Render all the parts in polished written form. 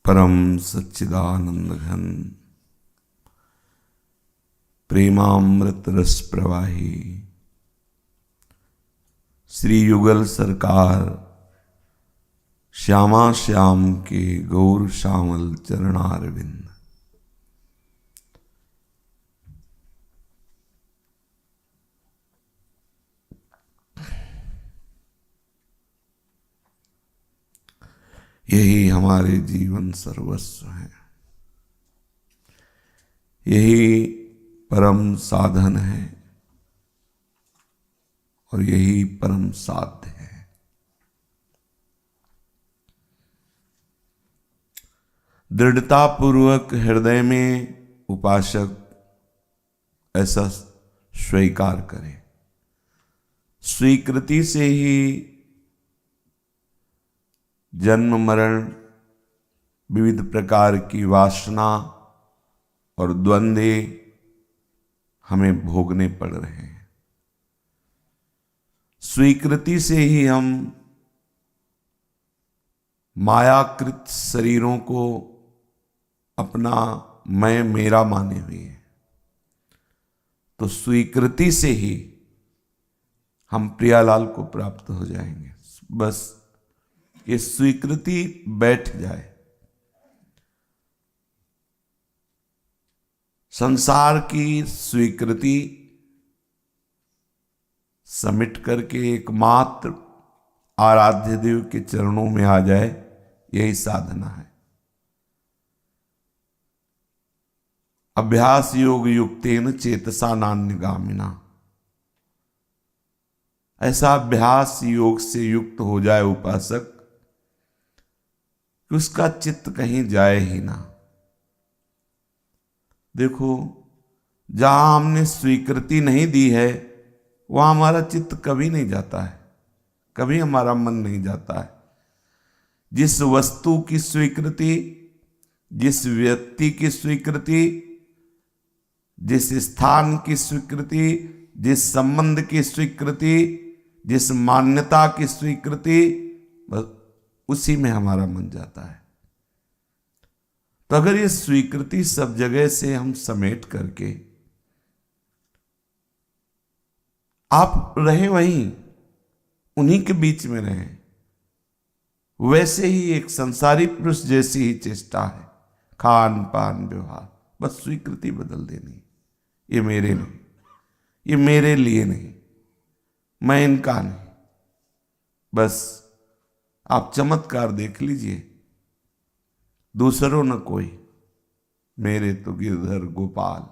परम सच्चिदानंद घन प्रेमामृत रस प्रवाही श्री युगल सरकार श्यामा श्याम के गौर श्यामल चरणारविंद। यही हमारे जीवन सर्वस्व है, यही परम साधन है और यही परम साध्य है। दृढ़ता पूर्वक हृदय में उपासक ऐसा स्वीकार करे। स्वीकृति से ही जन्म मरण, विविध प्रकार की वासना और द्वंद्व हमें भोगने पड़ रहे हैं। स्वीकृति से ही हम मायाकृत शरीरों को अपना मैं मेरा माने हुए हैं। तो स्वीकृति से ही हम प्रियालाल को प्राप्त हो जाएंगे। बस ये स्वीकृति बैठ जाए। संसार की स्वीकृति समिट करके एकमात्र आराध्य देव के चरणों में आ जाए, यही साधना है। अभ्यास योग युक्तेन चेतसा नान्यगामिना। ऐसा अभ्यास योग से युक्त हो जाए उपासक कि उसका चित्त कहीं जाए ही ना। देखो, जहां हमने स्वीकृति नहीं दी है वहां हमारा चित्त कभी नहीं जाता है, कभी हमारा मन नहीं जाता है। जिस वस्तु की स्वीकृति, जिस व्यक्ति की स्वीकृति, जिस स्थान की स्वीकृति, जिस संबंध की स्वीकृति, जिस मान्यता की स्वीकृति, बस उसी में हमारा मन जाता है। तो अगर ये स्वीकृति सब जगह से हम समेट करके आप रहे वहीं, उन्हीं के बीच में रहें, वैसे ही एक संसारी पुरुष जैसी ही चेष्टा है, खान पान व्यवहार, बस स्वीकृति बदल देनी। ये मेरे नहीं, ये मेरे लिए नहीं, मैं इनका नहीं। बस आप चमत्कार देख लीजिए, दूसरों न कोई, मेरे तो गिरधर गोपाल,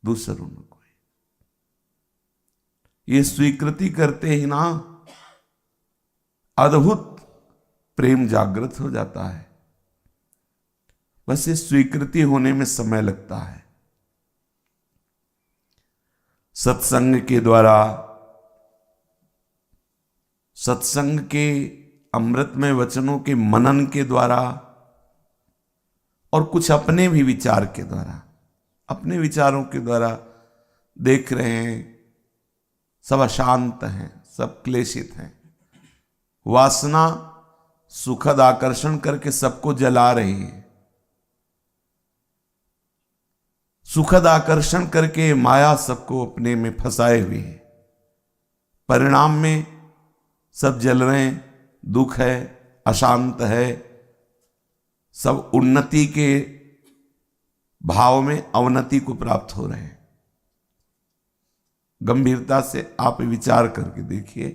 दूसरों न कोई। ये स्वीकृति करते ही ना अद्भुत प्रेम जागृत हो जाता है। बस ये स्वीकृति होने में समय लगता है। सत्संग के द्वारा, सत्संग के अमृतमय वचनों के मनन के द्वारा और कुछ अपने भी विचार के द्वारा, अपने विचारों के द्वारा देख रहे हैं सब अशांत हैं, सब क्लेशित हैं। वासना सुखद आकर्षण करके सबको जला रही है। सुखद आकर्षण करके माया सबको अपने में फंसाए हुए है। परिणाम में सब जल रहे हैं, दुख है, अशांत है, सब उन्नति के भाव में अवनति को प्राप्त हो रहे हैं। गंभीरता से आप विचार करके देखिए,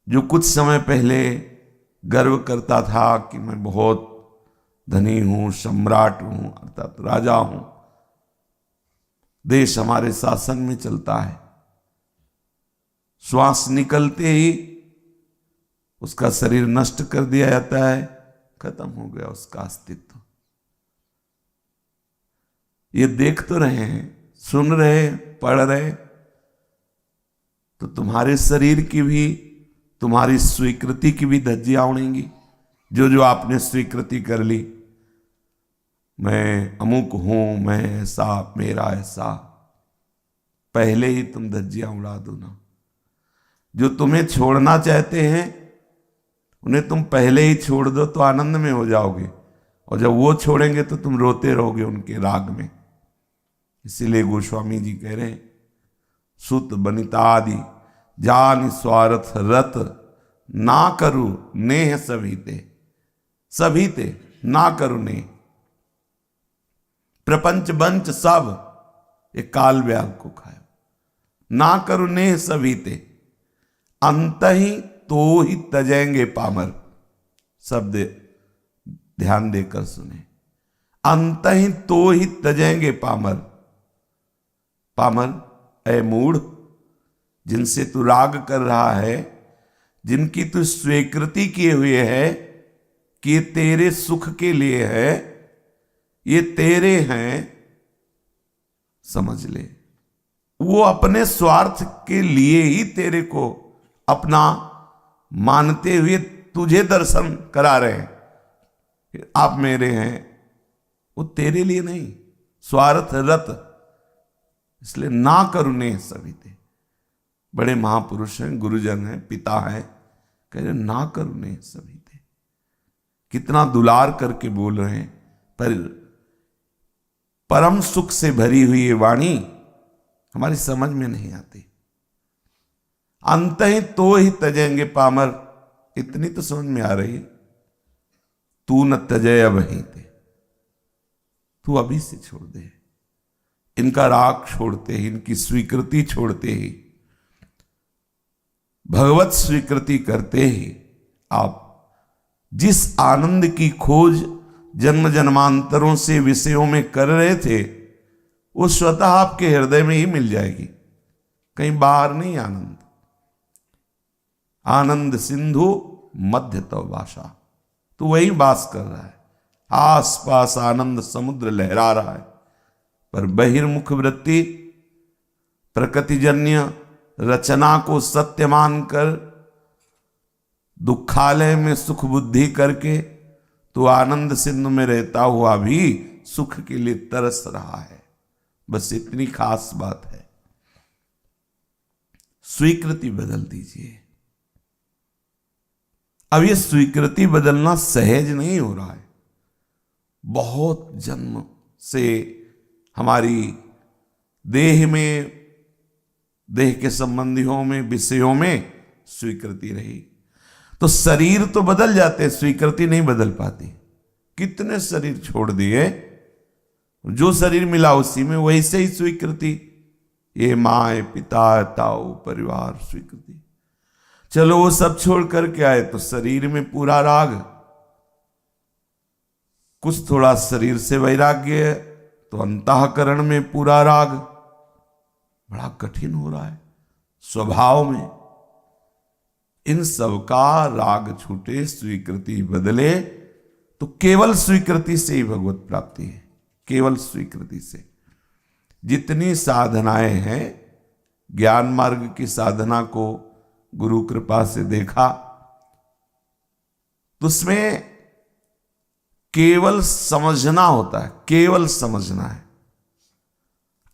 जो कुछ समय पहले गर्व करता था कि मैं बहुत धनी हूं, सम्राट हूं, अर्थात राजा हूं, देश हमारे शासन में चलता है, श्वास निकलते ही उसका शरीर नष्ट कर दिया जाता है, खत्म हो गया उसका अस्तित्व। ये देख तो रहे हैं, सुन रहे, पढ़ रहे, तो तुम्हारे शरीर की भी, तुम्हारी स्वीकृति की भी धज्जियां उड़ेंगी। जो जो आपने स्वीकृति कर ली, मैं अमुक हूं, मैं ऐसा, मेरा ऐसा, पहले ही तुम धज्जियां उड़ा दो ना। जो तुम्हें छोड़ना चाहते हैं उन्हें तुम पहले ही छोड़ दो तो आनंद में हो जाओगे, और जब वो छोड़ेंगे तो तुम रोते रहोगे उनके राग में। इसीलिए गोस्वामी जी कह रहे हैं, सुत बनितादि जान स्वार्थ रत ना करू नेह सभी ते ना करू नेह। प्रपंच बंच सब एक काल व्याल को खायो, ना करू नेह सभी ते अंत ही तो ही तजेंगे पामर। शब्द ध्यान देकर सुने, अंत ही तो ही तजेंगे पामर। पामर ऐ मूढ़, जिनसे तू राग कर रहा है, जिनकी तू स्वीकृति किए हुए है कि ये तेरे सुख के लिए है, ये तेरे हैं, समझ ले वो अपने स्वार्थ के लिए ही तेरे को अपना मानते हुए तुझे दर्शन करा रहे हैं, आप मेरे हैं, वो तेरे लिए नहीं, स्वार्थ रत। इसलिए ना करुणे सभी थे। बड़े महापुरुष हैं, गुरुजन हैं, पिता हैं, कह रहे ना करुणे सभी थे। कितना दुलार करके बोल रहे हैं, पर परम सुख से भरी हुई ये वाणी हमारी समझ में नहीं आती। अंत ही तो ही तजेंगे पामर, इतनी तो समझ में आ रही है। तू न तजय वहीं थे, तू अभी से छोड़ दे। इनका राग छोड़ते ही, इनकी स्वीकृति छोड़ते ही, भगवत स्वीकृति करते ही आप जिस आनंद की खोज जन्म जन्मांतरों से विषयों में कर रहे थे, वो स्वतः आपके हृदय में ही मिल जाएगी, कहीं बाहर नहीं। आनंद सिंधु मध्य तो भाषा, तो वही वास कर रहा है, आसपास आनंद समुद्र लहरा रहा है, पर बहिर्मुख वृत्ति प्रकृतिजन्य रचना को सत्य मानकर दुखालय में सुख बुद्धि करके तो आनंद सिंधु में रहता हुआ भी सुख के लिए तरस रहा है। बस इतनी खास बात है। स्वीकृति बदल दीजिए। अब ये स्वीकृति बदलना सहज नहीं हो रहा है। बहुत जन्म से हमारी देह में, देह के संबंधियों में, विषयों में स्वीकृति रही, तो शरीर तो बदल जाते, स्वीकृति नहीं बदल पाती। कितने शरीर छोड़ दिए, जो शरीर मिला उसी में वैसे ही स्वीकृति, ये माँ पिता ताऊ परिवार स्वीकृति। चलो वो सब छोड़ करके आए तो शरीर में पूरा राग, कुछ थोड़ा शरीर से वैराग्य है तो अंतःकरण में पूरा राग। बड़ा कठिन हो रहा है स्वभाव में। इन सब का राग छूटे, स्वीकृति बदले, तो केवल स्वीकृति से ही भगवत प्राप्ति है। केवल स्वीकृति से। जितनी साधनाएं हैं, ज्ञान मार्ग की साधना को गुरु कृपा से देखा तो उसमें केवल समझना होता है, केवल समझना है।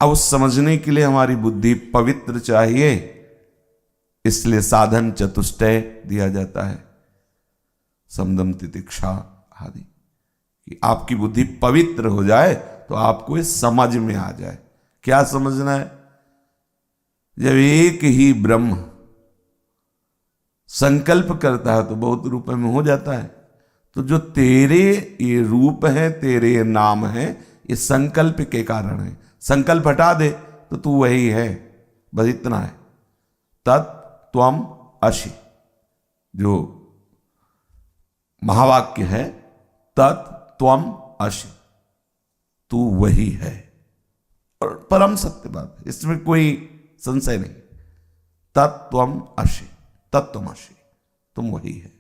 अब उस समझने के लिए हमारी बुद्धि पवित्र चाहिए, इसलिए साधन चतुष्टय दिया जाता है, समदम तितिक्षा आदि, कि आपकी बुद्धि पवित्र हो जाए तो आपको इस समझ में आ जाए। क्या समझना है? जब एक ही ब्रह्म संकल्प करता है तो बहुत रूप में हो जाता है। तो जो तेरे ये रूप है, तेरे ये नाम है, ये संकल्प के कारण है। संकल्प हटा दे तो तू वही है, बस इतना है। तत्त्वम असि, जो महावाक्य है, तत्त्वम असि, तू वही है। और परम सत्य बात है, इसमें कोई संशय नहीं। तत्त्वम असि, तत्त्वमसि, तुम वही है।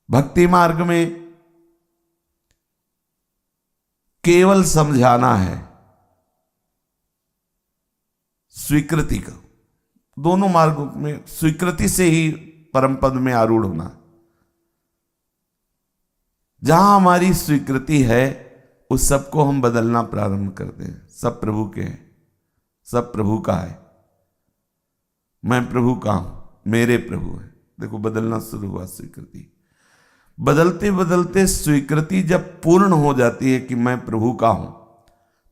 भक्ति मार्ग में केवल समझाना है स्वीकृति का। दोनों मार्गों में स्वीकृति से ही परम पद में आरूढ़ होना। जहां हमारी स्वीकृति है उस सबको हम बदलना प्रारंभ करते हैं। सब प्रभु के हैं, सब प्रभु का है। मैं प्रभु का हूं, मेरे प्रभु है। देखो बदलना शुरू हुआ स्वीकृति। बदलते बदलते स्वीकृति जब पूर्ण हो जाती है कि मैं प्रभु का हूं,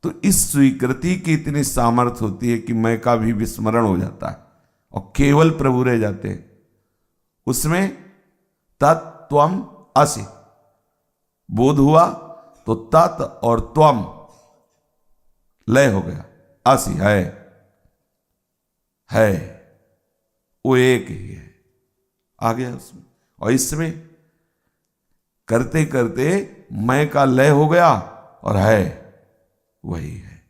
तो इस स्वीकृति की इतनी सामर्थ्य होती है कि मैं का भी विस्मरण हो जाता है और केवल प्रभु रह जाते हैं। उसमें तत्त्वम असि बोध हुआ तो तत् और त्वम लय हो गया, असि है वो एक ही है, आ गया उसमें। और इसमें करते करते मैं का लय हो गया और है वही है।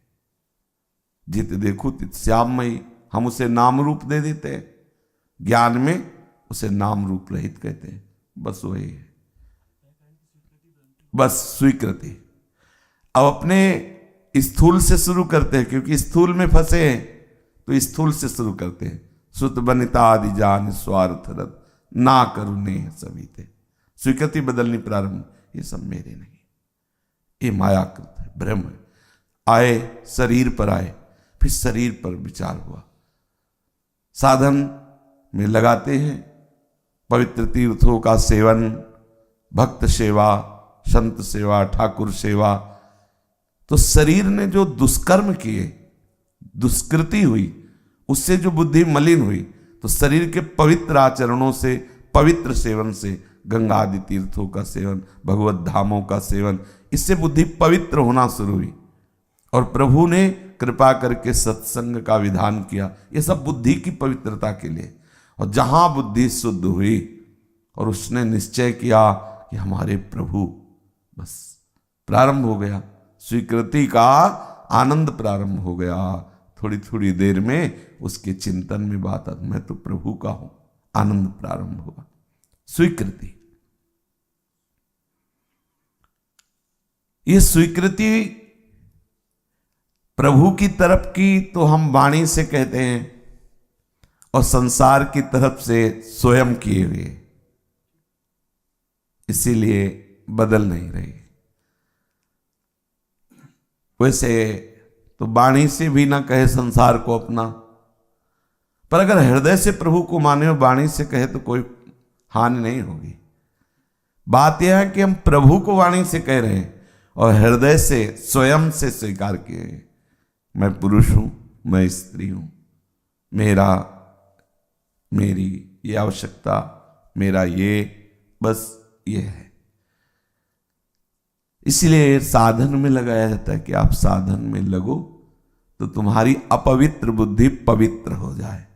जित देखो तित श्याममयी, हम उसे नाम रूप दे देते हैं, ज्ञान में उसे नाम रूप रहित कहते हैं, बस वही है, बस स्वीकृति। अब अपने स्थूल से शुरू करते हैं, क्योंकि स्थूल में फंसे हैं तो स्थूल से शुरू करते हैं। सुत बनिता आदि जान स्वार्थ रत ना करुणे सभी थे। स्वीकृति बदलनी प्रारंभ, ये सब मेरे नहीं, ये मायाकृत है, ब्रह्म है। आए शरीर पर आए, फिर शरीर पर विचार हुआ, साधन में लगाते हैं, पवित्र तीर्थों का सेवन, भक्त सेवा, संत सेवा, ठाकुर सेवा। तो शरीर ने जो दुष्कर्म किए, दुष्कृति हुई, उससे जो बुद्धि मलिन हुई, तो शरीर के पवित्र आचरणों से, पवित्र सेवन से, गंगा आदि तीर्थों का सेवन, भगवत धामों का सेवन, इससे बुद्धि पवित्र होना शुरू हुई। और प्रभु ने कृपा करके सत्संग का विधान किया, ये सब बुद्धि की पवित्रता के लिए। और जहां बुद्धि शुद्ध हुई और उसने निश्चय किया कि हमारे प्रभु, बस प्रारंभ हो गया स्वीकृति का आनंद, प्रारंभ हो गया। थोड़ी थोड़ी देर में उसके चिंतन में बात आ, मैं तो प्रभु का हूं, आनंद प्रारंभ हुआ। स्वीकृति, ये स्वीकृति प्रभु की तरफ की तो हम वाणी से कहते हैं, और संसार की तरफ से स्वयं किए हुए, इसीलिए बदल नहीं रही। वैसे तो वाणी से भी ना कहे संसार को अपना, पर अगर हृदय से प्रभु को माने और वाणी से कहे तो कोई हानि नहीं होगी। बात यह है कि हम प्रभु को वाणी से कह रहे हैं और हृदय से, स्वयं से स्वीकार किए, मैं पुरुष हूं, मैं स्त्री हूं, मेरा, मेरी ये आवश्यकता, मेरा ये, बस ये है। इसलिए साधन में लगाया जाता है कि आप साधन में लगो तो तुम्हारी अपवित्र बुद्धि पवित्र हो जाए।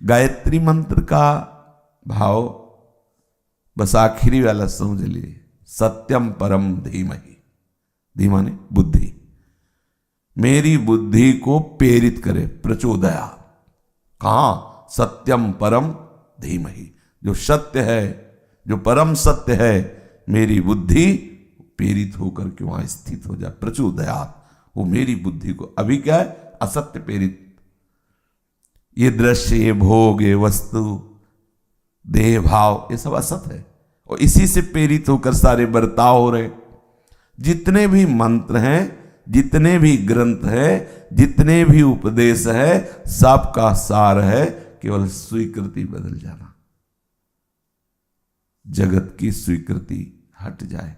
गायत्री मंत्र का भाव बस आखिरी वाला समझ लिए, सत्यम परम धीमहि, धीमाने बुद्धि, मेरी बुद्धि को प्रेरित करे, प्रचोदया। कहां? सत्यम परम धीमहि, जो सत्य है, जो परम सत्य है, मेरी बुद्धि प्रेरित होकर के वहां स्थित हो जाए, प्रचोदयात्, वो मेरी बुद्धि को, अभी क्या है? असत्य प्रेरित। ये दृश्य, ये भोग, ये वस्तु, देह भाव, ये सब असत है, और इसी से प्रेरित होकर सारे बर्ताव हो रहे। जितने भी मंत्र हैं, जितने भी ग्रंथ है, जितने भी उपदेश है, सबका सार है केवल स्वीकृति बदल जाना। जगत की स्वीकृति हट जाए।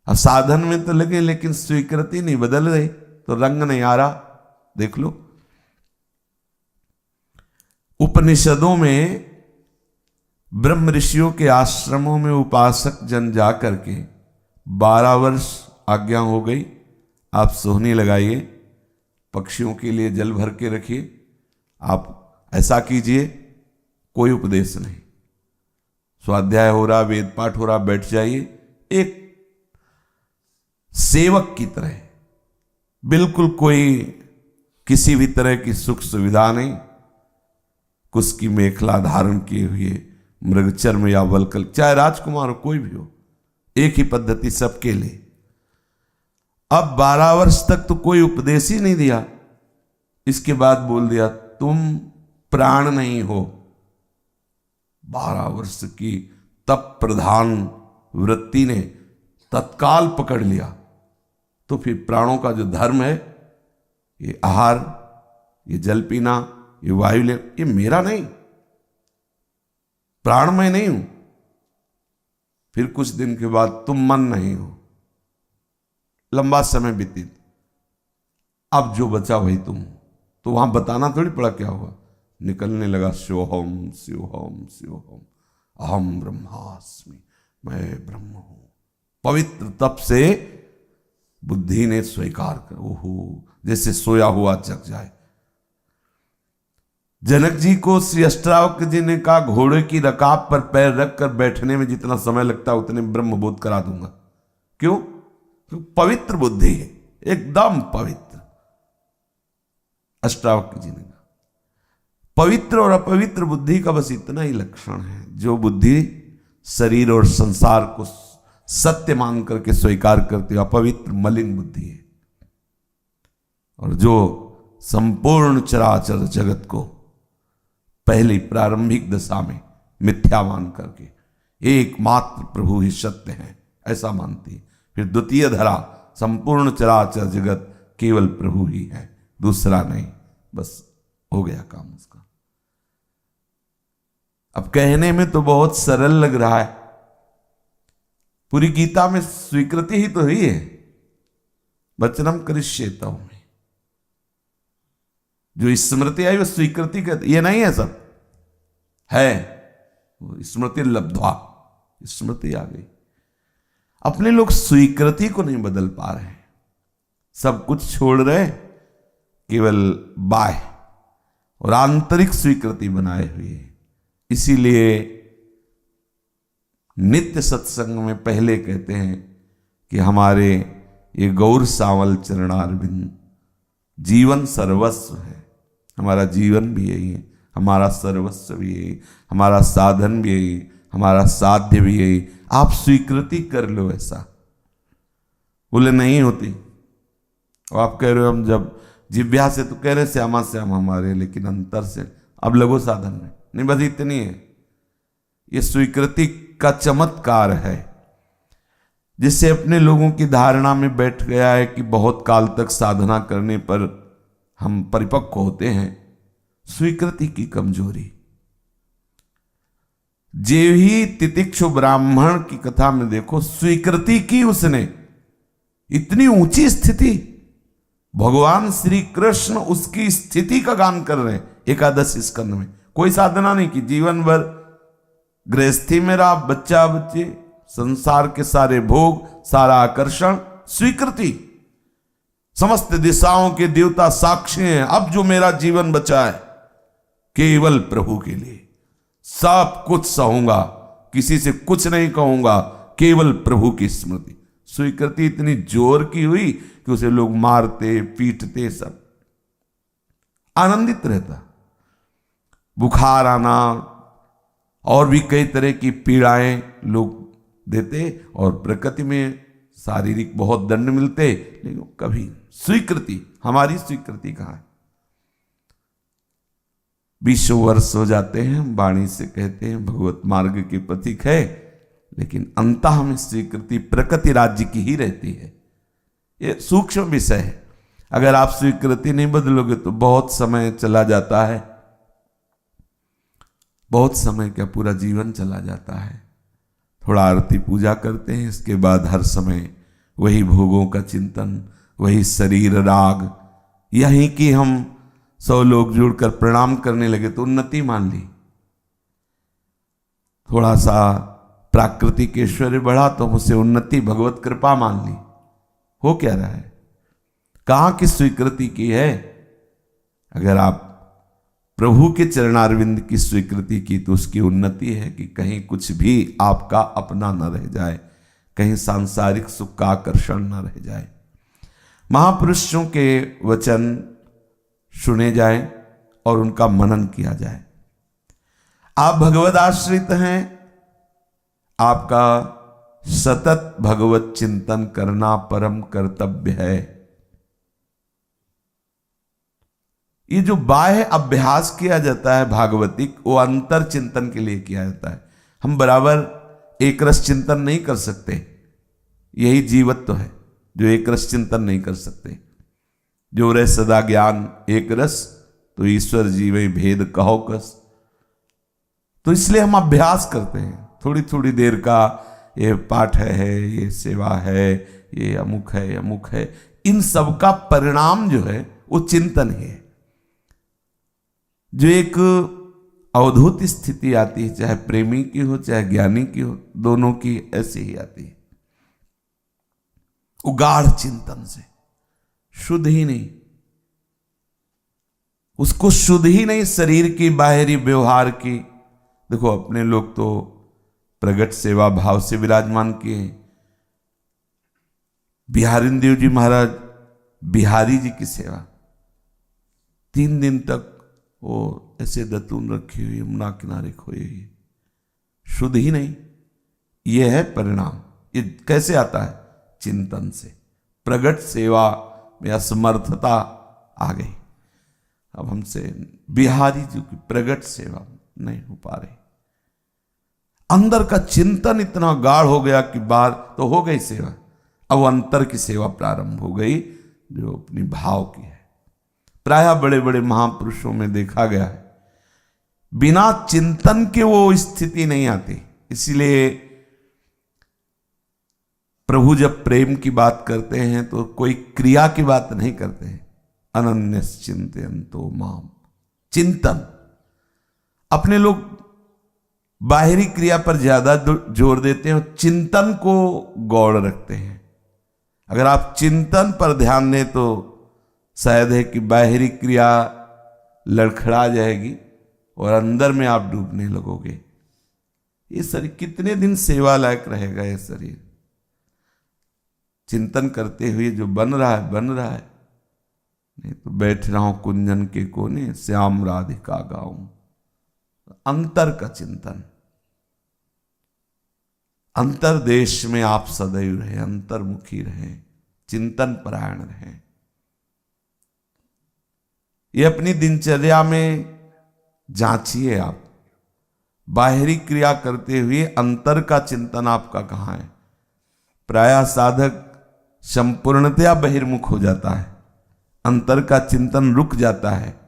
अब साधन में तो लगे लेकिन स्वीकृति नहीं बदल रही, तो रंग नहीं आ रहा। देख लो उपनिषदों में ब्रह्म ऋषियों के आश्रमों में उपासक जन जा करके 12 वर्ष आज्ञा हो गई, आप सोहनी लगाइए, पक्षियों के लिए जल भर के रखिए, आप ऐसा कीजिए, कोई उपदेश नहीं। स्वाध्याय हो रहा, वेद पाठ हो रहा, बैठ जाइए, एक सेवक की तरह, बिल्कुल कोई किसी भी तरह की सुख सुविधा नहीं, कुछ की मेखला धारण किए हुए, मृगचर्म या वलकल, चाहे राजकुमार हो, कोई भी हो, एक ही पद्धति सबके लिए। अब 12 वर्ष तक तो कोई उपदेश ही नहीं दिया, इसके बाद बोल दिया तुम प्राण नहीं हो। 12 वर्ष की तप प्रधान वृत्ति ने तत्काल पकड़ लिया। तो फिर प्राणों का जो धर्म है, ये आहार, ये जल पीना, ये वायु ले, ये मेरा नहीं, प्राण मैं नहीं हूं, फिर कुछ दिन के बाद तुम मन नहीं हो, लंबा समय बीती, अब जो बचा वही तुम। तो वहां बताना थोड़ी पड़ा क्या हुआ, निकलने लगा शिवोहम शिवोहम शिवोहम, अहम ब्रह्मास्मि, मैं ब्रह्म हूं। पवित्र तप से बुद्धि ने स्वीकार कर, ओहो, जैसे सोया हुआ जग जाए। जनक जी को श्री अष्टावक्र जी ने कहा, घोड़े की रकाब पर पैर रखकर बैठने में जितना समय लगता है उतने ब्रह्मबोध करा दूंगा। क्यों? क्योंकि पवित्र बुद्धि है, एकदम पवित्र। अष्टावक्र जी ने कहा, पवित्र और अपवित्र बुद्धि का बस इतना ही लक्षण है, जो बुद्धि शरीर और संसार को सत्य मान करके स्वीकार करती है, अपवित्र मलिन बुद्धि है। और जो संपूर्ण चराचर जगत को पहली प्रारंभिक दशा में मिथ्या मान करके एकमात्र प्रभु ही सत्य है ऐसा मानती है, फिर द्वितीय धरा संपूर्ण चराचर जगत केवल प्रभु ही है, दूसरा नहीं, बस हो गया काम उसका। अब कहने में तो बहुत सरल लग रहा है, पूरी गीता में स्वीकृति ही तो हुई है, वचनम करिष्येतौ में जो स्मृति आई वो स्वीकृति का, ये नहीं है सब है, वो स्मृति लब्ध्वा, स्मृति आ गई। अपने लोग स्वीकृति को नहीं बदल पा रहे, सब कुछ छोड़ रहे, केवल बाह्य और आंतरिक स्वीकृति बनाए हुए। इसीलिए नित्य सत्संग में पहले कहते हैं कि हमारे ये गौर सावल चरणारविंद जीवन सर्वस्व है, हमारा जीवन भी यही है, हमारा सर्वस्व भी यही, हमारा साधन भी यही, हमारा साध्य भी यही। आप स्वीकृति कर लो ऐसा। बोले नहीं होती, और आप कह रहे हो हम जब जिव्या से तो कह रहे श्यामा श्याम हमारे, लेकिन अंतर से अब लगो साधन में नहीं, बस इतनी है। ये स्वीकृति का चमत्कार है, जिससे अपने लोगों की धारणा में बैठ गया है कि बहुत काल तक साधना करने पर हम परिपक्व होते हैं। स्वीकृति की कमजोरी। जेव ही तितिक्षु ब्राह्मण की कथा में देखो, स्वीकृति की उसने, इतनी ऊंची स्थिति। भगवान श्री कृष्ण उसकी स्थिति का गान कर रहे हैं एकादश स्कंद में। कोई साधना नहीं की, जीवन भर गृहस्थी में रहा, बच्चा बच्चे, संसार के सारे भोग, सारा आकर्षण, स्वीकृति। समस्त दिशाओं के देवता साक्षी हैं, अब जो मेरा जीवन बचा है केवल प्रभु के लिए, सब कुछ सहूंगा, किसी से कुछ नहीं कहूंगा, केवल प्रभु की स्मृति। स्वीकृति इतनी जोर की हुई कि उसे लोग मारते पीटते, सब आनंदित रहता। बुखार आना और भी कई तरह की पीड़ाएं लोग देते, और प्रकृति में शारीरिक बहुत दंड मिलते, लेकिन कभी स्वीकृति, हमारी स्वीकृति कहाँ है? 20 वर्ष हो जाते हैं, वाणी से कहते हैं भगवत मार्ग के प्रतीक है, लेकिन अंतः में स्वीकृति प्रकृति राज्य की ही रहती है। ये सूक्ष्म विषय है। अगर आप स्वीकृति नहीं बदलोगे तो बहुत समय चला जाता है, बहुत समय क्या पूरा जीवन चला जाता है। थोड़ा आरती पूजा करते हैं, इसके बाद हर समय वही भोगों का चिंतन, वही शरीर राग। यहीं कि हम 100 लोग जुड़कर प्रणाम करने लगे तो उन्नति मान ली, थोड़ा सा प्राकृतिक ऐश्वर्य बढ़ा तो मुझसे उन्नति भगवत कृपा मान ली। हो क्या रहा है? कहां की स्वीकृति की है? अगर आप प्रभु के चरणारविंद की स्वीकृति की तो उसकी उन्नति है कि कहीं कुछ भी आपका अपना न रह जाए, कहीं सांसारिक सुख का आकर्षण न रह जाए। महापुरुषों के वचन सुने जाएं और उनका मनन किया जाए। आप भगवद आश्रित हैं, आपका सतत भगवत चिंतन करना परम कर्तव्य है। ये जो बाह्य अभ्यास किया जाता है भागवतिक, वो अंतर चिंतन के लिए किया जाता है। हम बराबर एक रस चिंतन नहीं कर सकते, यही जीवत्व है जो एक रस चिंतन नहीं कर सकते। जो रहे सदा ज्ञान एक रस, तो ईश्वर जीवे भेद कहो कस। तो इसलिए हम अभ्यास करते हैं थोड़ी थोड़ी देर का, ये पाठ है, ये सेवा है, ये अमुक है, अमुक है। इन सब का परिणाम जो है वो चिंतन है, जो एक अवधूत स्थिति आती है, चाहे प्रेमी की हो चाहे ज्ञानी की हो, दोनों की ऐसी ही आती है, उगाढ़ चिंतन से, शुद्ध ही नहीं, उसको शुद्ध ही नहीं शरीर की बाहरी व्यवहार की। देखो अपने लोग तो प्रगट सेवा भाव से विराजमान किए हैं। बिहारी देव जी महाराज बिहारी जी की सेवा 3 दिन तक वो ऐसे दतून रखी हुई, यमुना किनारे खोई हुई, शुद्ध ही नहीं। यह है परिणाम। ये कैसे आता है? चिंतन से। प्रगट सेवा में असमर्थता आ गई, अब हमसे बिहारी जी की प्रगट सेवा नहीं हो पा रही। अंदर का चिंतन इतना गाढ़ हो गया कि बाहर तो हो गई सेवा, अब अंतर की सेवा प्रारंभ हो गई जो अपनी भाव की है। प्रायः बड़े बड़े महापुरुषों में देखा गया है बिना चिंतन के वो स्थिति नहीं आती। इसलिए प्रभु जब प्रेम की बात करते हैं तो कोई क्रिया की बात नहीं करते हैं। अनन्यश्चिन्तयन्तो माम, चिंतन। अपने लोग बाहरी क्रिया पर ज्यादा जोर देते हैं और चिंतन को गौड़ रखते हैं। अगर आप चिंतन पर ध्यान दें तो शायद है कि बाहरी क्रिया लड़खड़ा जाएगी और अंदर में आप डूबने लगोगे। ये शरीर कितने दिन सेवा लायक रहेगा? ये शरीर चिंतन करते हुए जो बन रहा है बन रहा है, नहीं तो बैठ रहा हूं कुंजन के कोने, श्याम राधिका गाऊं। अंतर का चिंतन, अंतरदेश में आप सदैव रहे, अंतर्मुखी रहे, चिंतन परायण रहे। ये अपनी दिनचर्या में जांचिए आप। बाहरी क्रिया करते हुए अंतर का चिंतन आपका कहां है? प्रायः साधक संपूर्णतया बहिर्मुख हो जाता है, अंतर का चिंतन रुक जाता है।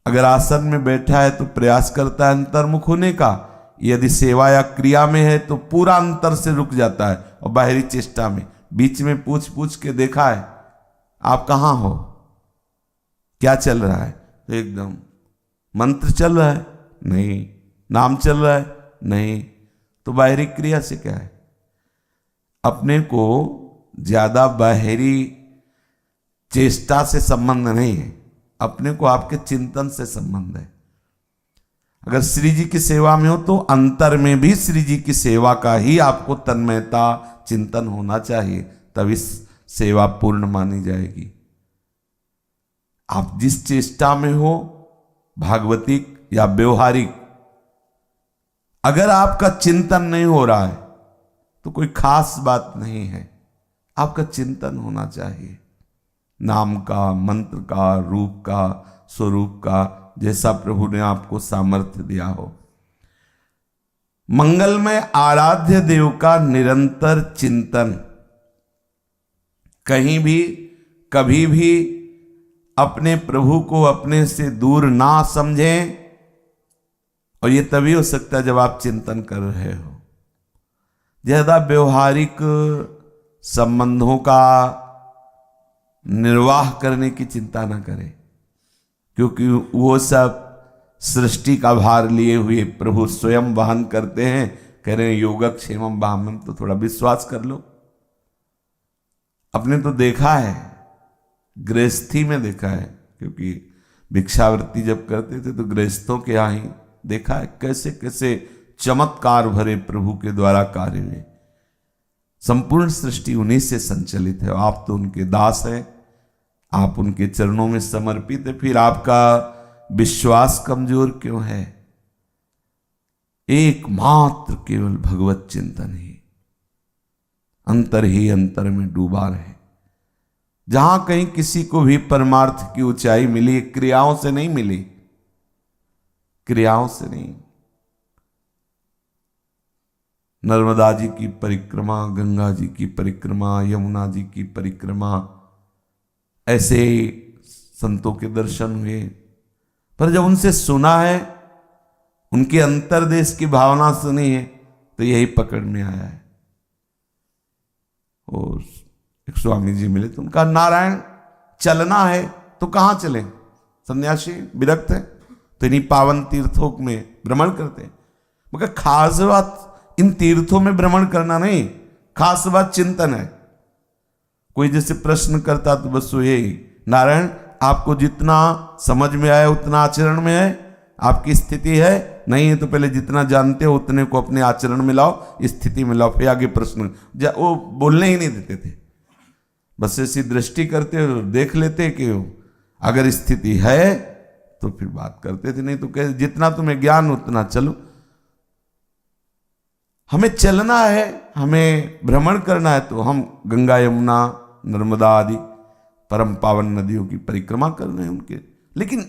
अगर आसन में बैठा है तो प्रयास करता है अंतर्मुख होने का, यदि सेवा या क्रिया में है तो पूरा अंतर से रुक जाता है और बाहरी चेष्टा में बीच में पूछ पूछ के देखा है आप कहां हो, क्या चल रहा है? तो एकदम मंत्र चल रहा है नहीं, नाम चल रहा है नहीं, तो बाहरी क्रिया से क्या है? अपने को ज्यादा बाहरी चेष्टा से संबंध नहीं है, अपने को आपके चिंतन से संबंध है। अगर श्री जी की सेवा में हो तो अंतर में भी श्री जी की सेवा का ही आपको तन्मयता चिंतन होना चाहिए, तभी सेवा पूर्ण मानी जाएगी। आप जिस चेष्टा में हो, भागवतिक या व्यवहारिक, अगर आपका चिंतन नहीं हो रहा है तो कोई खास बात नहीं है। आपका चिंतन होना चाहिए नाम का, मंत्र का, रूप का, स्वरूप का, जैसा प्रभु ने आपको सामर्थ्य दिया हो। मंगलमय आराध्य देव का निरंतर चिंतन, कहीं भी कभी भी अपने प्रभु को अपने से दूर ना समझें, और ये तभी हो सकता है जब आप चिंतन कर रहे हो। ज्यादा व्यवहारिक संबंधों का निर्वाह करने की चिंता ना करें, क्योंकि वो सब सृष्टि का भार लिए हुए प्रभु स्वयं वहन करते हैं। कह रहे हैं योगक्षेमम वामम, तो थोड़ा विश्वास कर लो। अपने तो देखा है, गृहस्थी में देखा है, क्योंकि भिक्षावृत्ति जब करते थे तो गृहस्थों के यहाँ ही देखा है कैसे कैसे चमत्कार भरे प्रभु के द्वारा कार्य हुए। संपूर्ण सृष्टि उन्हीं से संचलित है, आप तो उनके दास हैं, आप उनके चरणों में समर्पित है, फिर आपका विश्वास कमजोर क्यों है? एकमात्र केवल भगवत चिंतन ही अंतर में डूबा रहे। जहां कहीं किसी को भी परमार्थ की ऊंचाई मिली, क्रियाओं से नहीं मिली, क्रियाओं से नहीं। नर्मदा जी की परिक्रमा, गंगा जी की परिक्रमा, यमुना जी की परिक्रमा, ऐसे संतों के दर्शन हुए, पर जब उनसे सुना है उनके अंतर्देश की भावना सुनी है तो यही पकड़ में आया है। और एक स्वामी जी मिले तो उनका, नारायण चलना है तो कहां चले? सन्यासी विरक्त है तो इन्हीं पावन तीर्थों में भ्रमण करते हैं। मगर खास बात इन तीर्थों में भ्रमण करना नहीं, खास बात चिंतन है। कोई जैसे प्रश्न करता तो बस वो यही, नारायण आपको जितना समझ में आया उतना आचरण में है, आपकी स्थिति है नहीं है तो पहले जितना जानते हो उतने को अपने आचरण में लाओ, स्थिति में लाओ, फिर आगे प्रश्न। वो बोलने ही नहीं देते थे, बस ऐसी दृष्टि करते देख लेते कि अगर स्थिति है तो फिर बात करते थे, नहीं तो कह जितना तुम्हें ज्ञान उतना चलो। हमें चलना है, हमें भ्रमण करना है तो हम गंगा यमुना नर्मदा आदि परम पावन नदियों की परिक्रमा कर रहे हैं उनके। लेकिन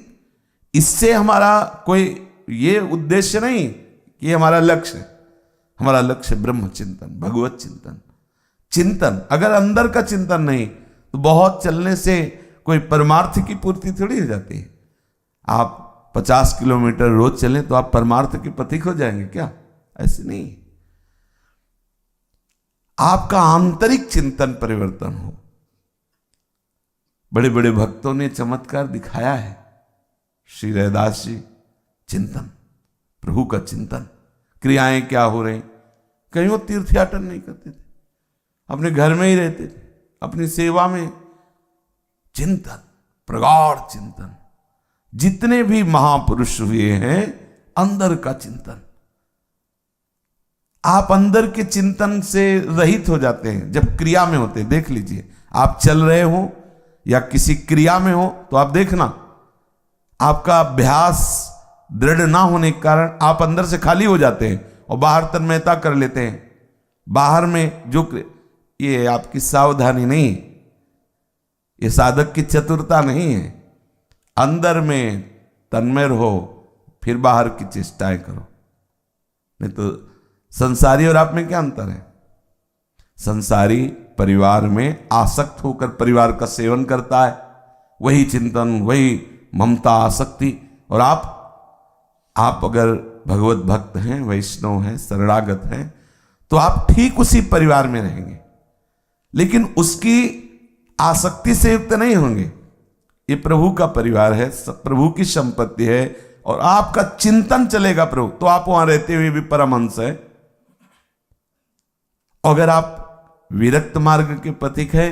इससे हमारा कोई ये उद्देश्य नहीं कि हमारा लक्ष्य है। हमारा लक्ष्य ब्रह्म चिंतन, भगवत चिंतन। चिंतन अगर अंदर का चिंतन नहीं तो बहुत चलने से कोई परमार्थ की पूर्ति थोड़ी हो जाती है। आप 50 किलोमीटर रोज चलें तो आप परमार्थ के पथिक हो जाएंगे क्या? ऐसे नहीं। आपका आंतरिक चिंतन परिवर्तन हो। बड़े बड़े भक्तों ने चमत्कार दिखाया है। श्री रैदास जी, चिंतन, प्रभु का चिंतन, क्रियाएं क्या हो रही, कहीं वो तीर्थयाटन नहीं करते थे, अपने घर में ही रहते थे, अपनी सेवा में। चिंतन, प्रगाढ़ चिंतन। जितने भी महापुरुष हुए हैं, अंदर का चिंतन। आप अंदर के चिंतन से रहित हो जाते हैं जब क्रिया में होते हैं। देख लीजिए, आप चल रहे हो या किसी क्रिया में हो तो आप देखना, आपका अभ्यास दृढ़ ना होने के कारण आप अंदर से खाली हो जाते हैं और बाहर तन्मयता कर लेते हैं। बाहर में जो, ये आपकी सावधानी नहीं, ये साधक की चतुरता नहीं है। अंदर में तन्मय रहो, फिर बाहर की चेष्टाएं करो। नहीं तो संसारी और आप में क्या अंतर है? संसारी परिवार में आसक्त होकर परिवार का सेवन करता है, वही चिंतन, वही ममता, आसक्ति। और आप अगर भगवत भक्त हैं, वैष्णव हैं, शरणागत हैं, तो आप ठीक उसी परिवार में रहेंगे, लेकिन उसकी आसक्ति से युक्त नहीं होंगे। ये प्रभु का परिवार है, प्रभु की संपत्ति है और आपका चिंतन चलेगा प्रभु, तो आप वहां रहते हुए भी परमहंस है। अगर आप विरक्त मार्ग के पथिक है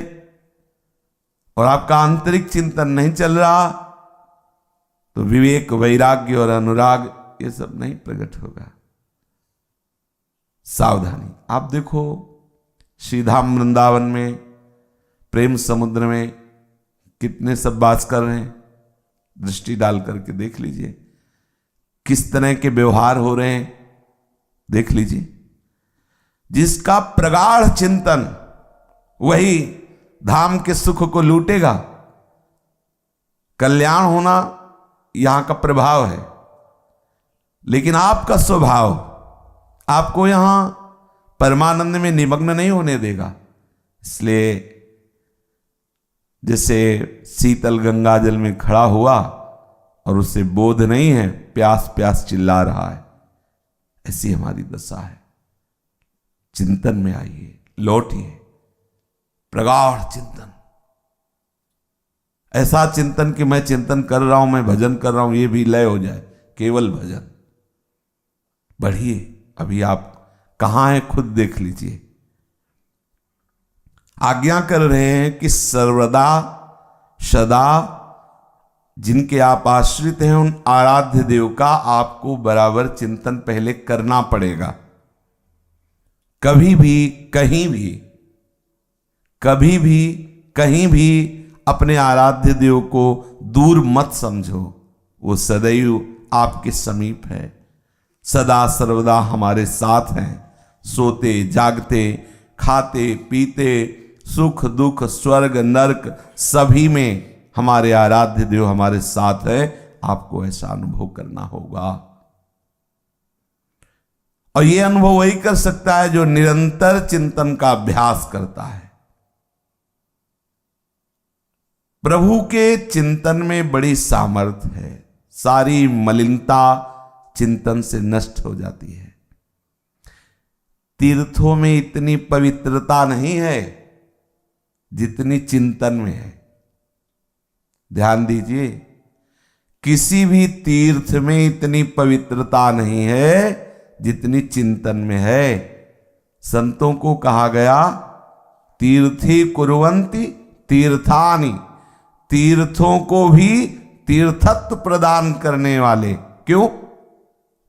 और आपका आंतरिक चिंतन नहीं चल रहा तो विवेक, वैराग्य और अनुराग ये सब नहीं प्रकट होगा। सावधानी। आप देखो, श्रीधाम वृंदावन में, प्रेम समुद्र में कितने सब वास कर रहे हैं। दृष्टि डाल करके देख लीजिए किस तरह के व्यवहार हो रहे हैं, देख लीजिए। जिसका प्रगाढ़ चिंतन, वही धाम के सुख को लूटेगा। कल्याण होना यहां का प्रभाव है, लेकिन आपका स्वभाव आपको यहां परमानंद में निमग्न नहीं होने देगा। इसलिए जैसे शीतल गंगा जल में खड़ा हुआ और उसे बोध नहीं है, प्यास प्यास चिल्ला रहा है, ऐसी हमारी दशा है। चिंतन में आइए, लौटिए, प्रगाढ़ चिंतन। ऐसा चिंतन कि मैं चिंतन कर रहा हूं, मैं भजन कर रहा हूं, ये भी लय हो जाए, केवल भजन। बढ़िए, अभी आप कहां हैं खुद देख लीजिए। आज्ञा कर रहे हैं कि सर्वदा सदा जिनके आप आश्रित हैं उन आराध्य देव का आपको बराबर चिंतन पहले करना पड़ेगा। कभी भी कहीं भी, कभी भी कहीं भी अपने आराध्य देव को दूर मत समझो। वो सदैव आपके समीप है, सदा सर्वदा हमारे साथ हैं। सोते जागते, खाते पीते, सुख दुख, स्वर्ग नरक, सभी में हमारे आराध्य देव हमारे साथ है। आपको ऐसा अनुभव करना होगा। और यह अनुभव वही कर सकता है जो निरंतर चिंतन का अभ्यास करता है। प्रभु के चिंतन में बड़ी सामर्थ्य है। सारी मलिनता चिंतन से नष्ट हो जाती है। तीर्थों में इतनी पवित्रता नहीं है जितनी चिंतन में है। ध्यान दीजिए, किसी भी तीर्थ में इतनी पवित्रता नहीं है जितनी चिंतन में है। संतों को कहा गया तीर्थी कुर्वन्ति तीर्थानि, तीर्थों को भी तीर्थत्व प्रदान करने वाले। क्यों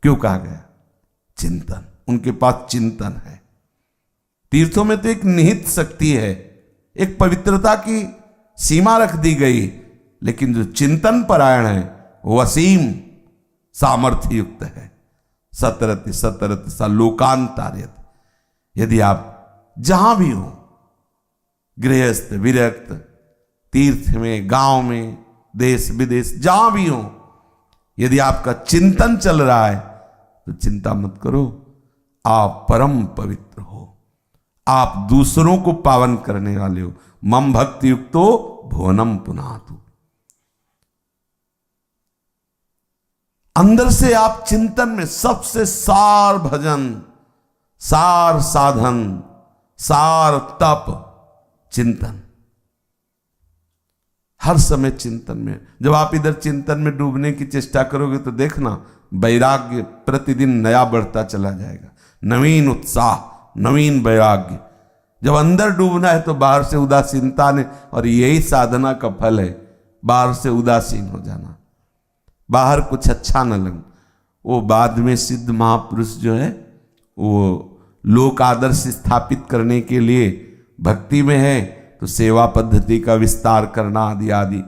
क्यों कहा गया? चिंतन, उनके पास चिंतन है। तीर्थों में तो एक निहित शक्ति है, एक पवित्रता की सीमा रख दी गई, लेकिन जो चिंतन परायण है वो असीम सामर्थ्य युक्त है। सतरति सतरति सा लोकांतार्यत। यदि आप जहां भी हो, गृहस्थ विरक्त, तीर्थ में, गांव में, देश विदेश, जहां भी हो, यदि आपका चिंतन चल रहा है तो चिंता मत करो, आप परम पवित्र हो, आप दूसरों को पावन करने वाले हो। मम भक्ति युक्तो भुवनम पुनातु। अंदर से आप चिंतन में सबसे सार भजन, सार साधन, सार तप, चिंतन, हर समय चिंतन में। जब आप इधर चिंतन में डूबने की चेष्टा करोगे तो देखना वैराग्य प्रतिदिन नया बढ़ता चला जाएगा। नवीन उत्साह, नवीन वैराग्य। जब अंदर डूबना है तो बाहर से उदासीनता ने, और यही साधना का फल है, बाहर से उदासीन हो जाना, बाहर कुछ अच्छा न लगे। वो बाद में सिद्ध महापुरुष जो है वो लोक आदर्श स्थापित करने के लिए भक्ति में है तो सेवा पद्धति का विस्तार करना आदि आदि,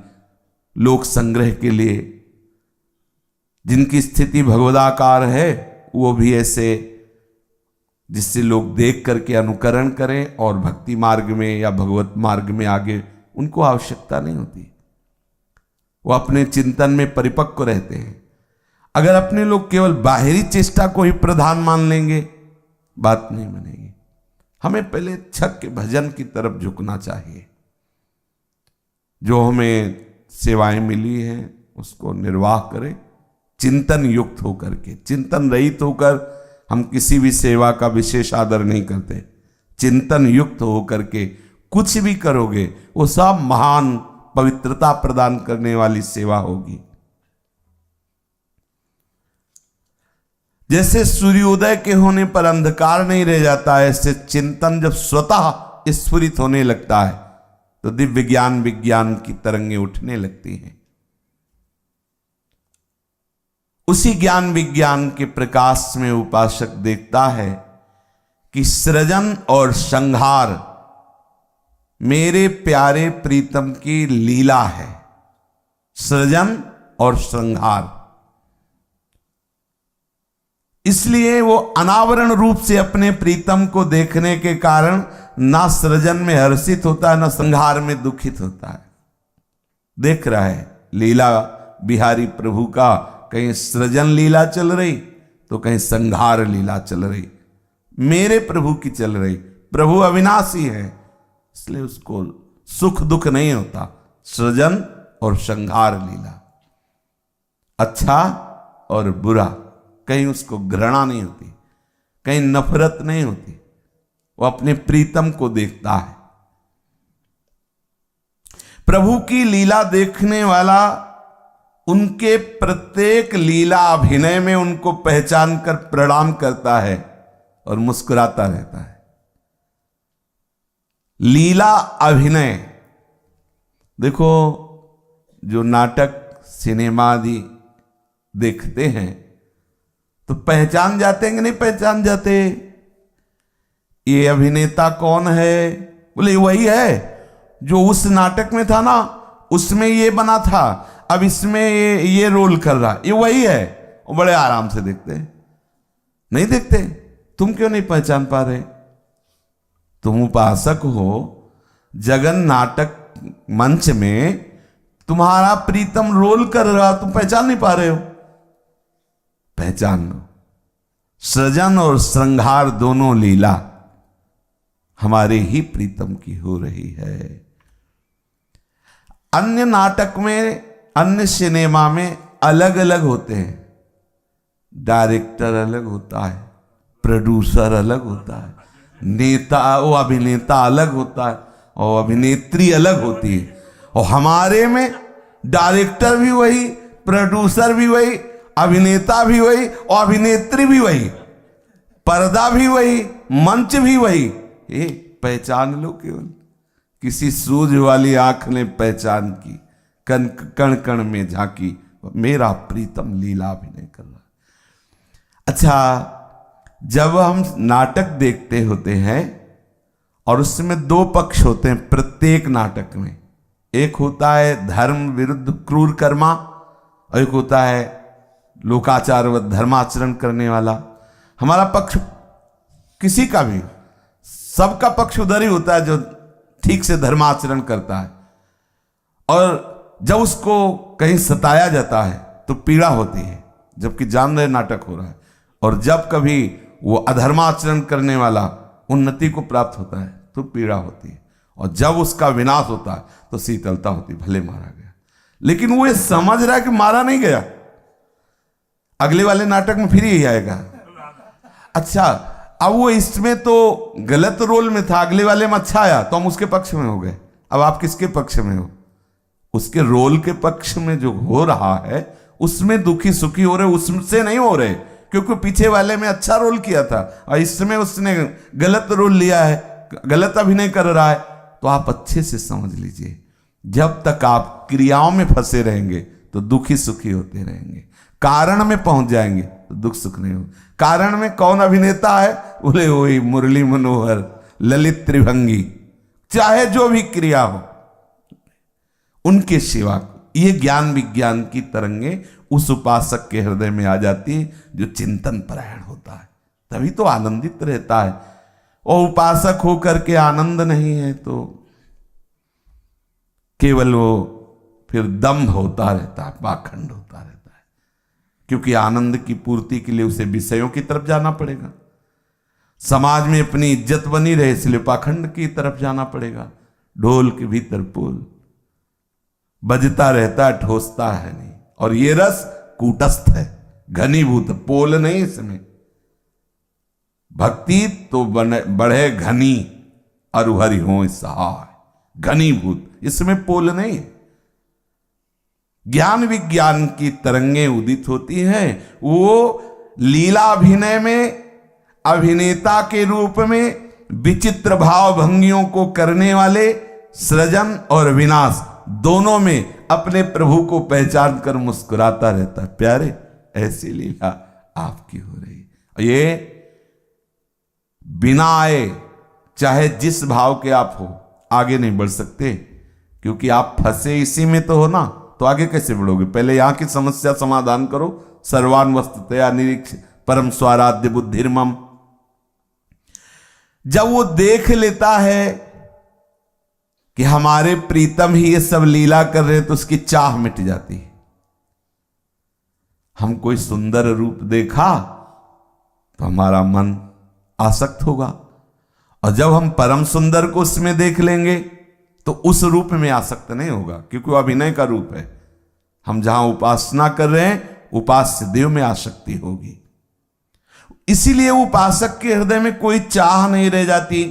लोक संग्रह के लिए जिनकी स्थिति भगवदाकार है वो भी ऐसे, जिससे लोग देख करके अनुकरण करें और भक्ति मार्ग में या भगवत मार्ग में आगे उनको आवश्यकता नहीं होती। वो अपने चिंतन में परिपक्व रहते हैं। अगर अपने लोग केवल बाहरी चेष्टा को ही प्रधान मान लेंगे, बात नहीं बनेगी। हमें पहले छक के भजन की तरफ झुकना चाहिए। जो हमें सेवाएं मिली हैं उसको निर्वाह करें चिंतन युक्त होकर के। चिंतन रहित होकर हम किसी भी सेवा का विशेष आदर नहीं करते। चिंतन युक्त होकर के कुछ भी करोगे वो सब महान पवित्रता प्रदान करने वाली सेवा होगी। जैसे सूर्योदय के होने पर अंधकार नहीं रह जाता है, ऐसे चिंतन जब स्वतः स्फुरित होने लगता है तो दिव्य ज्ञान विज्ञान की तरंगें उठने लगती हैं। उसी ज्ञान विज्ञान के प्रकाश में उपासक देखता है कि सृजन और संहार मेरे प्यारे प्रीतम की लीला है। सृजन और संहार, इसलिए वो अनावरण रूप से अपने प्रीतम को देखने के कारण ना सृजन में हर्षित होता है ना संहार में दुखित होता है। देख रहा है लीला बिहारी प्रभु का, कहीं सृजन लीला चल रही तो कहीं संहार लीला चल रही। मेरे प्रभु की चल रही। प्रभु अविनाशी है इसलिए उसको सुख दुख नहीं होता। सृजन और संहार लीला, अच्छा और बुरा, कहीं उसको घृणा नहीं होती, कहीं नफरत नहीं होती। वो अपने प्रीतम को देखता है। प्रभु की लीला देखने वाला उनके प्रत्येक लीला अभिनय में उनको पहचान कर प्रणाम करता है और मुस्कुराता रहता है। लीला अभिनय, देखो जो नाटक सिनेमा आदि देखते हैं तो पहचान जाते हैं कि नहीं पहचान जाते? ये अभिनेता कौन है? बोले वही है जो उस नाटक में था ना, उसमें ये बना था, अब इसमें ये रोल कर रहा, ये वही है। वो बड़े आराम से देखते हैं। नहीं देखते? तुम क्यों नहीं पहचान पा रहे? तुम उपासक हो, जगन नाटक मंच में तुम्हारा प्रीतम रोल कर रहा, तुम पहचान नहीं पा रहे हो? पहचान लो। सृजन और संहार दोनों लीला हमारे ही प्रीतम की हो रही है। अन्य नाटक में, अन्य सिनेमा में अलग अलग होते हैं, डायरेक्टर अलग होता है, प्रोड्यूसर अलग होता है, नेता वो अभिनेता अलग होता है और अभिनेत्री अलग होती है। और हमारे में डायरेक्टर भी वही, प्रोड्यूसर भी वही, अभिनेता भी वही और अभिनेत्री भी वही, पर्दा भी वही, मंच भी वही। ये पहचान लो, केवल किसी सूझ वाली आंख ने पहचान की, कण कण कण में झांकी, मेरा प्रीतम लीला अभिनय कर रहा। अच्छा, जब हम नाटक देखते होते हैं और उसमें दो पक्ष होते हैं प्रत्येक नाटक में, एक होता है धर्म विरुद्ध क्रूर कर्मा और एक होता है लोकाचार व धर्माचरण करने वाला। हमारा पक्ष किसी का भी, सबका पक्ष उधर ही होता है जो ठीक से धर्माचरण करता है, और जब उसको कहीं सताया जाता है तो पीड़ा होती है, जबकि जान रहे नाटक हो रहा है। और जब कभी वो अधर्माचरण करने वाला उन्नति को प्राप्त होता है तो पीड़ा होती है, और जब उसका विनाश होता है तो शीतलता होती, भले मारा गया, लेकिन वो ये समझ रहा है कि मारा नहीं गया, अगले वाले नाटक में फिर यही आएगा। अच्छा, अब वो इसमें तो गलत रोल में था, अगले वाले में अच्छा आया तो हम उसके पक्ष में हो गए। अब आप किसके पक्ष में हो? उसके रोल के पक्ष में जो हो रहा है उसमें दुखी सुखी हो रहे, उससे नहीं हो रहे, क्योंकि पीछे वाले में अच्छा रोल किया था और इसमें उसने गलत रोल लिया है, गलत अभिनय कर रहा है। तो आप अच्छे से समझ लीजिए, जब तक आप क्रियाओं में फंसे रहेंगे तो दुखी सुखी होते रहेंगे, कारण में पहुंच जाएंगे तो दुख सुख नहीं हो। कारण में कौन अभिनेता है? बोले वही मुरली मनोहर, ललित त्रिभंगी, चाहे जो भी क्रिया हो उनके सिवा। ये ज्ञान विज्ञान की तरंगे उस उपासक के हृदय में आ जाती है जो चिंतन परायण होता है, तभी तो आनंदित रहता है। और उपासक होकर के आनंद नहीं है तो केवल वो फिर दम्भ होता रहता है, पाखंड होता रहता है, क्योंकि आनंद की पूर्ति के लिए उसे विषयों की तरफ जाना पड़ेगा, समाज में अपनी इज्जत बनी रहे इसलिए पाखंड की तरफ जाना पड़ेगा। ढोल के भीतर पोल बजता रहता है, ठोसता है नहीं, और ये रस कूटस्थ है, घनीभूत, पोल नहीं इसमें। भक्ति तो बढ़े घनी और हरि हो सहाय, घनीभूत, इसमें पोल नहीं है। ज्ञान विज्ञान की तरंगें उदित होती हैं, वो लीला अभिनय में अभिनेता के रूप में विचित्र भाव भंगियों को करने वाले सृजन और विनाश दोनों में अपने प्रभु को पहचान कर मुस्कुराता रहता है। प्यारे, ऐसी लीला आपकी हो रही है। ये बिना आए चाहे जिस भाव के आप हो आगे नहीं बढ़ सकते, क्योंकि आप फंसे इसी में तो हो ना, तो आगे कैसे बढ़ोगे? पहले यहां की समस्या समाधान करो। सर्वान वस्तुतया निरीक्ष परम स्वाराध्य बुद्धिर्मम। जब वो देख लेता है कि हमारे प्रीतम ही ये सब लीला कर रहे हैं तो उसकी चाह मिट जाती है। हम कोई सुंदर रूप देखा तो हमारा मन आसक्त होगा, और जब हम परम सुंदर को उसमें देख लेंगे तो उस रूप में आसक्त नहीं होगा, क्योंकि वो अभिनय का रूप है। हम जहां उपासना कर रहे हैं उपास्य देव में आसक्ति होगी, इसीलिए उपासक के हृदय में कोई चाह नहीं रह जाती,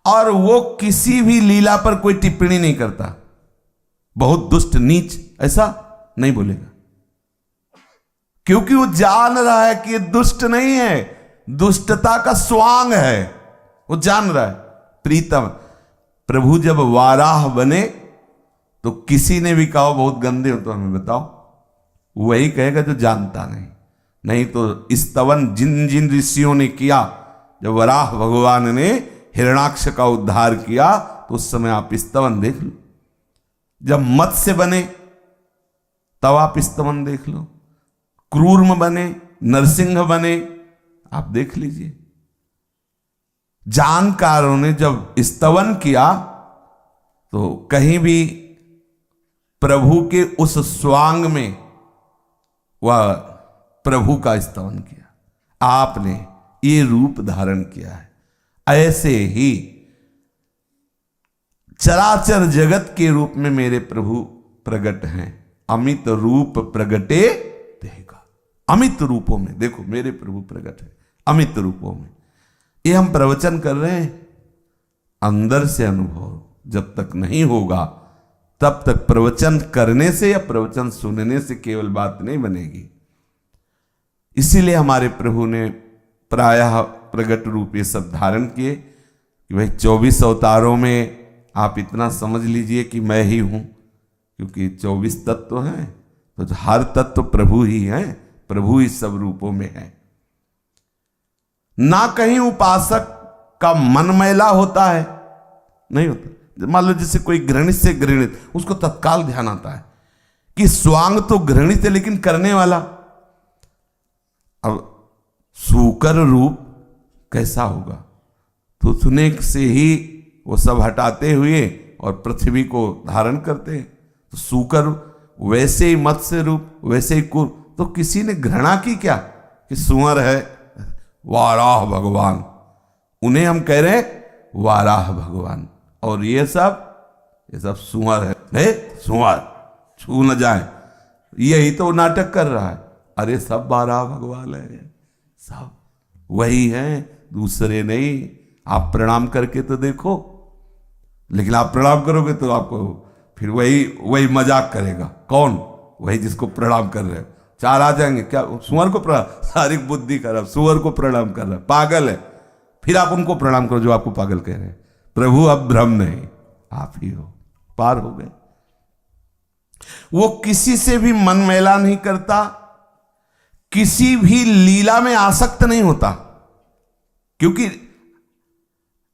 और वो किसी भी लीला पर कोई टिप्पणी नहीं करता। बहुत दुष्ट नीच ऐसा नहीं बोलेगा, क्योंकि वो जान रहा है कि ये दुष्ट नहीं है, दुष्टता का स्वांग है, वो जान रहा है। प्रीतम प्रभु जब वाराह बने तो किसी ने भी कहा बहुत गंदे हो तो हमें बताओ, वही कहेगा जो जानता नहीं तो स्तवन जिन जिन ऋषियों ने किया, जब वराह भगवान ने हिरणाक्ष का उद्धार किया तो उस समय आप स्तवन देख लो। जब मत्स्य बने तब आप स्तवन देख लो, क्रूर्म बने, नरसिंह बने, आप देख लीजिए। जानकारों ने जब स्तवन किया तो कहीं भी प्रभु के उस स्वांग में वह प्रभु का स्तवन किया, आपने ये रूप धारण किया है। ऐसे ही चराचर जगत के रूप में मेरे प्रभु प्रकट हैं, अमित रूप प्रगटे देगा। अमित रूपों में। देखो मेरे प्रभु प्रकट है अमित रूपों में। ये हम प्रवचन कर रहे हैं, अंदर से अनुभव जब तक नहीं होगा तब तक प्रवचन करने से या प्रवचन सुनने से केवल बात नहीं बनेगी। इसीलिए हमारे प्रभु ने प्रायः प्रगट रूप ये सब धारण किए कि भाई 24 अवतारों में आप इतना समझ लीजिए कि मैं ही हूं, क्योंकि 24 तत्व हैं तो हर तत्व प्रभु ही है, प्रभु ही सब रूपों में है। ना कहीं उपासक का मन मैला होता है, नहीं होता। मान लो जैसे कोई घृणित से घृणित, उसको तत्काल ध्यान आता है कि स्वांग तो घृणित है लेकिन करने वाला। अब सूकर रूप कैसा होगा, तो सुने से ही वो सब हटाते हुए और पृथ्वी को धारण करते हैं। तो सूकर वैसे ही मत्स्य रूप, वैसे ही कुर। तो किसी ने घृणा की क्या कि सुअर है, वाराह भगवान, उन्हें हम कह रहे हैं वाराह भगवान, और ये सब सुअर है सुअर, छू न जाए। यही तो नाटक कर रहा है। अरे सब वाराह भगवान है, सब वही है, दूसरे नहीं। आप प्रणाम करके तो देखो, लेकिन आप प्रणाम करोगे तो आपको फिर वही मजाक करेगा। कौन? वही जिसको प्रणाम कर रहे हो। 4 आ जाएंगे, क्या सुअर को प्रणाम, सारी बुद्धि खराब, सुअर को प्रणाम कर रहा है, पागल है। फिर आप उनको प्रणाम करो जो आपको पागल कह रहे हैं। प्रभु अब भ्रम नहीं, आप ही हो, पार हो गए। वो किसी से भी मन मैला नहीं करता, किसी भी लीला में आसक्त नहीं होता। क्योंकि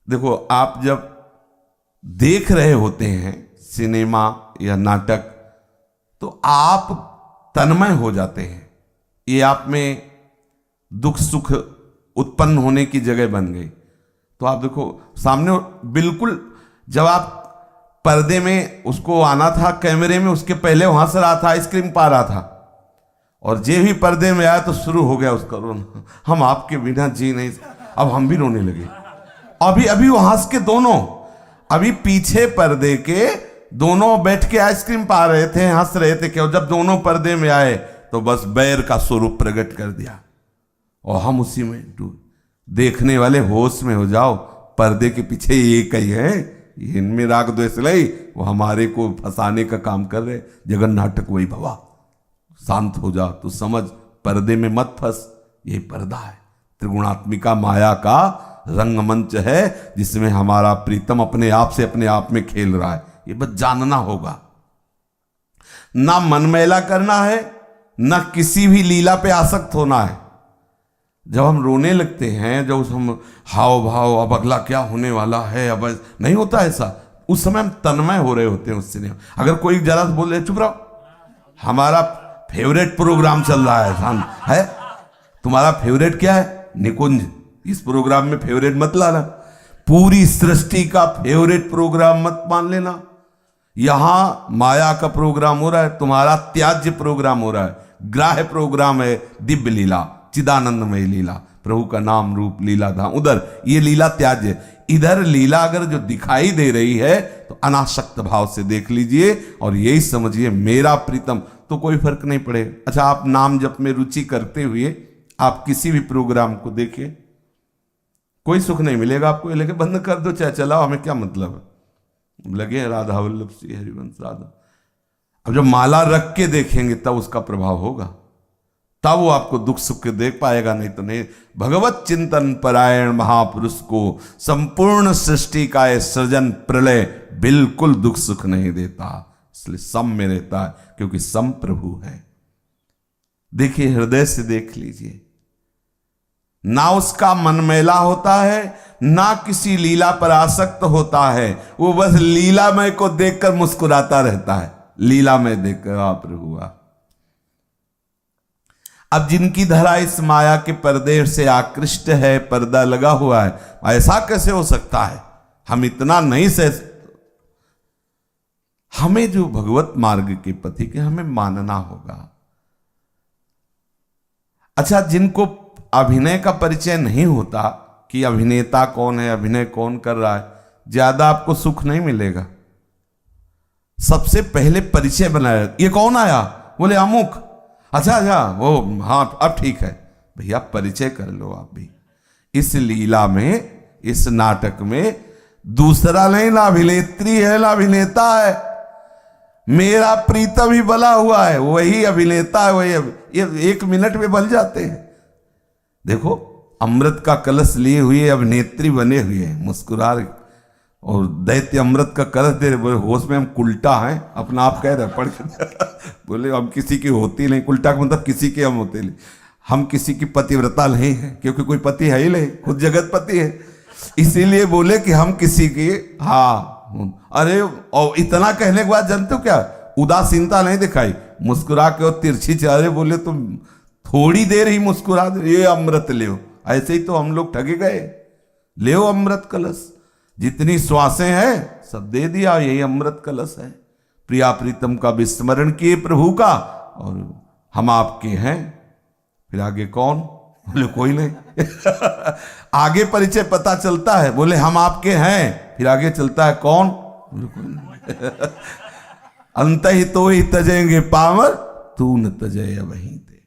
देखो, आप जब देख रहे होते हैं सिनेमा या नाटक, तो आप तन्मय हो जाते हैं। ये आप में दुख सुख उत्पन्न होने की जगह बन गई। तो आप देखो सामने बिल्कुल, जब आप पर्दे में उसको आना था, कैमरे में, उसके पहले हंस रहा था, आइसक्रीम पा रहा था, और जे भी पर्दे में आया तो शुरू हो गया उसका रोना। हम आपके बिना जी नहीं। अब हम भी रोने लगे। अभी वो हंस के दोनों, अभी पीछे पर्दे के दोनों बैठ के आइसक्रीम पा रहे थे, हंस रहे थे। क्यों? जब दोनों पर्दे में आए तो बस बैर का स्वरूप प्रकट कर दिया, और हम उसी में देखने वाले होश में हो जाओ। पर्दे के पीछे एक ही है, इनमें राग द्वेष लई, वो हमारे को फंसाने का काम कर रहे। जगन नाटक वही भवा, शांत हो जा, तू समझ, पर्दे में मत फंस। यही पर्दा है, त्रिगुणात्मिका माया का रंगमंच है, जिसमें हमारा प्रीतम अपने आप से अपने आप में खेल रहा है। ये बस जानना होगा। ना मन मैला करना है, ना किसी भी लीला पे आसक्त होना है। जब हम रोने लगते हैं, जब हम हाव भाव, अब अगला क्या होने वाला है, अब नहीं होता ऐसा। उस समय हम तन्मय हो रहे होते हैं उस सिनेमा। अगर कोई जरा बोल रहे चुप रहो, हमारा फेवरेट प्रोग्राम चल रहा है। तुम्हारा फेवरेट क्या है? निकुंज। इस प्रोग्राम में फेवरेट मत लाना, पूरी सृष्टि का फेवरेट प्रोग्राम मत मान लेना। यहां माया का प्रोग्राम हो रहा है, तुम्हारा त्याज्य प्रोग्राम हो रहा है। ग्राह्य प्रोग्राम है दिव्य लीला, चिदानंदमय लीला, प्रभु का नाम रूप लीला धाम। उधर ये लीला त्याज्य। इधर लीला अगर जो दिखाई दे रही है तो अनासक्त भाव से देख लीजिए, और यही समझिए मेरा प्रीतम। तो कोई फर्क नहीं पड़ेगा। अच्छा, आप नाम जप में रुचि करते हुए आप किसी भी प्रोग्राम को देखिए, कोई सुख नहीं मिलेगा आपको। लेके बंद कर दो, चाहे चलाओ, हमें क्या मतलब है। लगे राधा वल्लभ श्री हरिवंश राधा। अब जब माला रख के देखेंगे तब उसका प्रभाव होगा, तब वो आपको दुख सुख के देख पाएगा, नहीं तो नहीं। भगवत चिंतन परायण महापुरुष को संपूर्ण सृष्टि का ये सृजन प्रलय बिल्कुल दुख सुख नहीं देता, इसलिए सम में रहता है, क्योंकि सम प्रभु है। देखिए, हृदय से देख लीजिए, ना उसका मन मैला होता है, ना किसी लीला पर आसक्त होता है। वो बस लीलामय को देखकर मुस्कुराता रहता है। लीलामय देखकर आप प्रभु। अब जिनकी धरा इस माया के पर्दे से आकृष्ट है, पर्दा लगा हुआ है, ऐसा कैसे हो सकता है? हम इतना नहीं सह। हमें जो भगवत मार्ग के पथी के हमें मानना होगा। अच्छा, जिनको अभिनय का परिचय नहीं होता कि अभिनेता कौन है, अभिनय कौन कर रहा है, ज्यादा आपको सुख नहीं मिलेगा। सबसे पहले परिचय बनाया, ये कौन आया? बोले अमुक। अच्छा अच्छा वो, हाँ अब ठीक है भैया, परिचय कर लो आप भी। इस लीला में, इस नाटक में दूसरा नहीं, ना अभिनेत्री है ना अभिनेता है, मेरा प्रीतम ही बला हुआ है, वही अभिनेता है, वही ये 1 मिनट में बन जाते हैं। देखो अमृत का कलश लिए हुए अभिनेत्री बने हुए हैं, मुस्कुरा रहे, और दैत्य अमृत का कलश दे रहे, बोले होश में हम उल्टा हैं, अपना आप कह रहे पढ़ बोले हम किसी की होती नहीं, उल्टा का मतलब किसी के हम होते नहीं, हम किसी की पतिव्रता नहीं है, क्योंकि कोई पति है ही नहीं, खुद जगत पति है, इसीलिए बोले कि हम किसी की, हाँ। अरे और इतना कहने के बाद जानते हो क्या, उदासीनता नहीं दिखाई, मुस्कुरा के और तिरछी चेहरे बोले तुम थोड़ी देर ही मुस्कुरा दे, ये अमृत ले, ऐसे ही तो हम लोग ठगे गए, ले अमृत कलश, जितनी श्वासें हैं सब दे दिया, यही अमृत कलश है। प्रिया प्रीतम का विस्मरण किए प्रभु का, और हम आपके हैं। फिर आगे कौन, बोले कोई नहीं आगे परिचय पता चलता है, बोले हम आपके हैं, फिर आगे चलता है कौन, बोले कोई नहीं अंत ही तो ही तजेंगे पामर, तू न तजय वहीं ते।